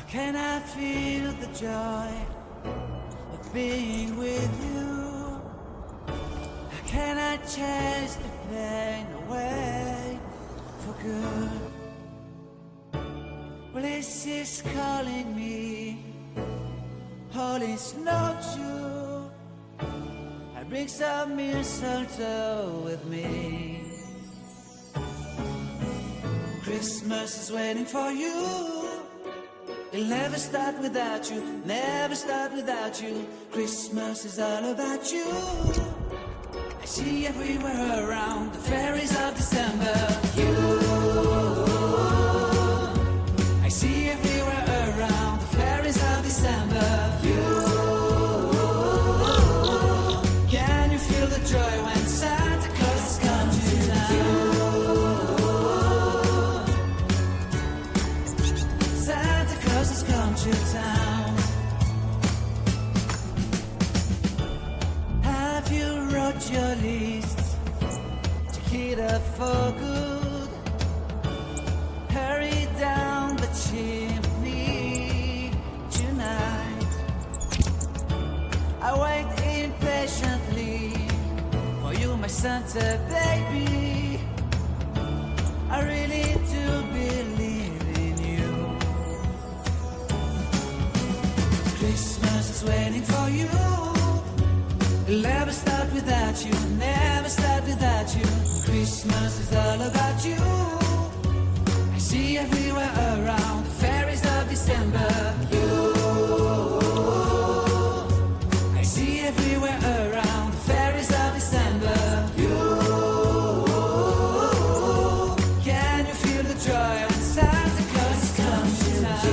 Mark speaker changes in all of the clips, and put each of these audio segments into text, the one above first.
Speaker 1: can I feel the joy of being with you? How can I chase the pain away for good? Well, is this calling me? All is not true. I bring some mistletoe with me. Christmas is waiting for you. It'll never start without you, never start without you. Christmas is all about you. I see everywhere around the fairies of December. You, I see everywhere around the fairies of December. You, can you feel the joy when Santa Claus has come to town? Santa Claus has come to town. Have you wrote your list to hit up for good? Hurry down the chimney tonight. I wait impatiently for you, my Santa baby. I really do believe in you. Christmas is waiting for you. It'll never start without you, never start without you. Christmas is all about you. I see everywhere around the fairies of December. You, I see everywhere around the fairies of December. You, can you feel the joy when Santa Claus has come to town?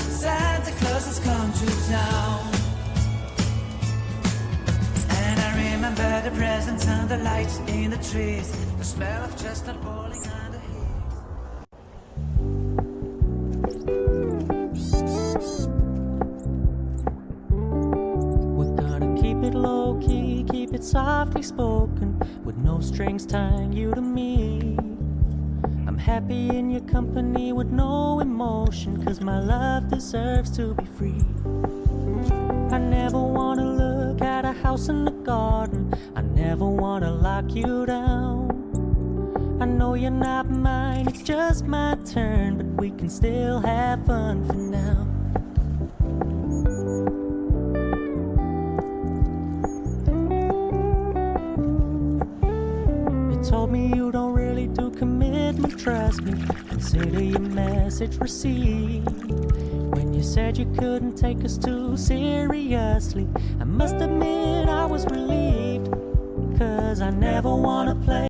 Speaker 1: Santa Claus has come to town. And I remember the presents and the lights in the trees, the smell of chestnut boiling on the heat.
Speaker 2: We're gonna keep it low key, keep it softly spoken, with no strings tying you to me. I'm happy in your company with no emotion, 'cause my love deserves to be free. I never wanna look at a house in the garden, I never wanna lock you down. I know you're not mine, it's just my turn, but we can still have fun for now. You told me you don't really do commitment, trust me, consider your message received. When you said you couldn't take us too seriously, I must admit I was relieved, 'cause I never wanna play